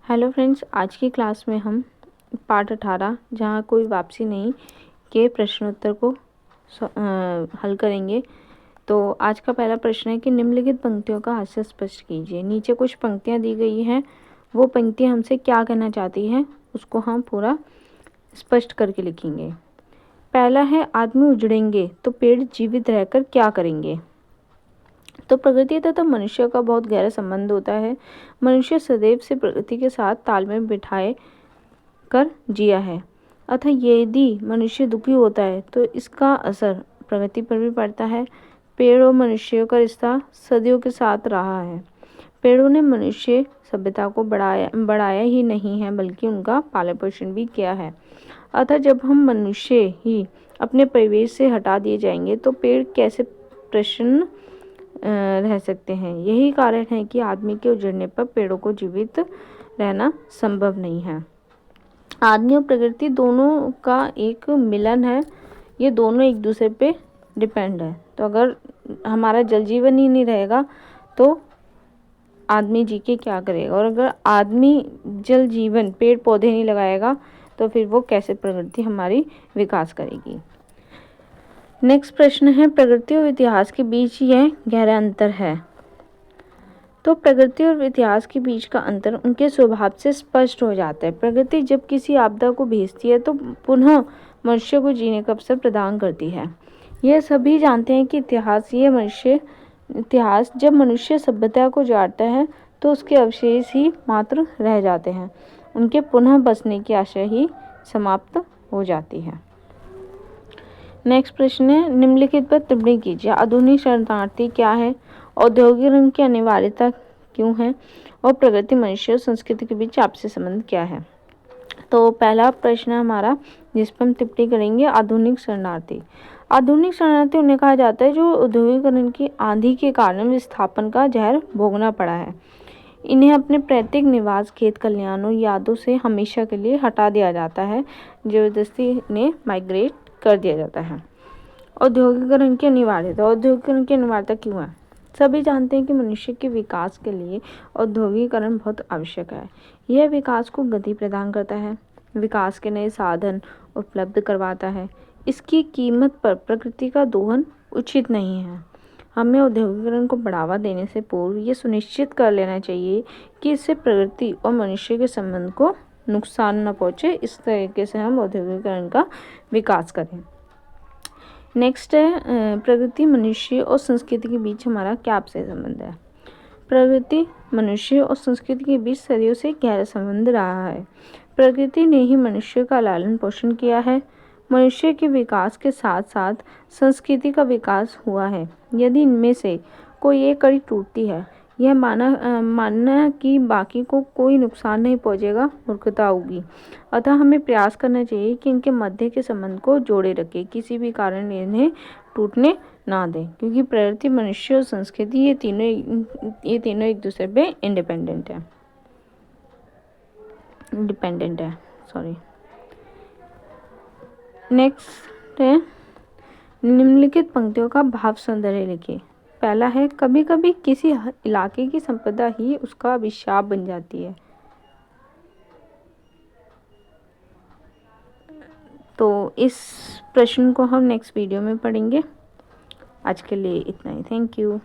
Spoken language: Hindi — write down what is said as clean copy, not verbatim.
हेलो फ्रेंड्स, आज की क्लास में हम पार्ट 18 जहाँ कोई वापसी नहीं के प्रश्नोत्तर को हल करेंगे। तो आज का पहला प्रश्न है कि निम्नलिखित पंक्तियों का हास्य स्पष्ट कीजिए। नीचे कुछ पंक्तियाँ दी गई हैं, वो पंक्तियाँ हमसे क्या कहना चाहती हैं उसको हम पूरा स्पष्ट करके लिखेंगे। पहला है, आदमी उजड़ेंगे तो पेड़ जीवित रहकर क्या करेंगे। तो प्रकृति तथा मनुष्य का बहुत गहरा संबंध होता है। मनुष्य सदैव से प्रकृति के साथ तालमेल बिठाए कर जिया है, अतः यदि मनुष्य दुखी होता है तो इसका असर प्रकृति पर भी पड़ता है। पेड़ और मनुष्य का रिश्ता सदियों के साथ रहा है। पेड़ों ने मनुष्य सभ्यता को बढ़ाया ही नहीं है, बल्कि उनका पालन पोषण भी किया है। अतः जब हम मनुष्य ही अपने परिवेश से हटा दिए जाएंगे तो पेड़ कैसे प्रसन्न रह सकते हैं। यही कारण है कि आदमी के उजड़ने पर पेड़ों को जीवित रहना संभव नहीं है। आदमी और प्रकृति दोनों का एक मिलन है, ये दोनों एक दूसरे पे डिपेंड है। तो अगर हमारा जल जीवन ही नहीं रहेगा तो आदमी जी के क्या करेगा, और अगर आदमी जल जीवन पेड़ पौधे नहीं लगाएगा तो फिर वो कैसे प्रकृति हमारी विकास करेगी। नेक्स्ट प्रश्न है, प्रकृति और इतिहास के बीच यह गहरा अंतर है। तो प्रकृति और इतिहास के बीच का अंतर उनके स्वभाव से स्पष्ट हो जाता है। प्रकृति जब किसी आपदा को भेजती है तो पुनः मनुष्य को जीने का अवसर प्रदान करती है। यह सभी जानते हैं कि इतिहास जब मनुष्य सभ्यता को जाता है तो उसके अवशेष ही मात्र रह जाते हैं, उनके पुनः बसने की आशा ही समाप्त हो जाती है। नेक्स्ट प्रश्न है, निम्नलिखित पर टिप्पणी कीजिए। आधुनिक शरणार्थी क्या है, औद्योगिकरण की अनिवार्यता क्यों है, और प्रगति मनुष्य और संस्कृति के बीच आपसी संबंध क्या है। तो पहला प्रश्न हमारा जिस पर हम टिप्पणी करेंगे, आधुनिक शरणार्थी। आधुनिक शरणार्थी उन्हें कहा जाता है जो औद्योगिकरण की आंधी के कारण विस्थापन का जहर भोगना पड़ा है। इन्हें अपने पैतृक निवास, खेत खलिहान और यादों से हमेशा के लिए हटा दिया जाता है, जबरदस्ती इन्हें माइग्रेट कर दिया जाता है। औद्योगिकरण की अनिवार्यता। औद्योगिकरण की अनिवार्यता क्यों है। सभी जानते हैं कि मनुष्य के विकास के लिए औद्योगिकरण बहुत आवश्यक है। यह विकास को गति प्रदान करता है, विकास के नए साधन उपलब्ध करवाता है। इसकी कीमत पर प्रकृति का दोहन उचित नहीं है। हमें औद्योगिकरण को बढ़ावा देने से पूर्व ये सुनिश्चित कर लेना चाहिए कि इससे प्रकृति और मनुष्य के संबंध को नुकसान न पहुंचे। इस तरीके से हम औद्योगिकरण का विकास करें। नेक्स्ट है, प्रकृति मनुष्य और संस्कृति के बीच हमारा क्या आपसी संबंध है। प्रकृति मनुष्य और संस्कृति के बीच सदियों से गहरा संबंध रहा है। प्रकृति ने ही मनुष्य का लालन पोषण किया है। मनुष्य के विकास के साथ साथ संस्कृति का विकास हुआ है। यदि इनमें से कोई एक कड़ी टूटती है, यह मानना कि बाकी को कोई नुकसान नहीं पहुंचेगा मूर्खता होगी। अतः हमें प्रयास करना चाहिए कि इनके मध्य के संबंध को जोड़े रखें, किसी भी कारण इन्हें टूटने ना दें, क्योंकि प्रकृति, मनुष्य और संस्कृति ये तीनों एक दूसरे पे इंडिपेंडेंट है। नेक्स्ट है, निम्नलिखित पंक्तियों का भाव सौंदर्य लिखिए। पहला है, कभी कभी किसी इलाके की संपदा ही उसका अभिशाप बन जाती है। तो इस प्रश्न को हम नेक्स्ट वीडियो में पढ़ेंगे। आज के लिए इतना ही। Thank you.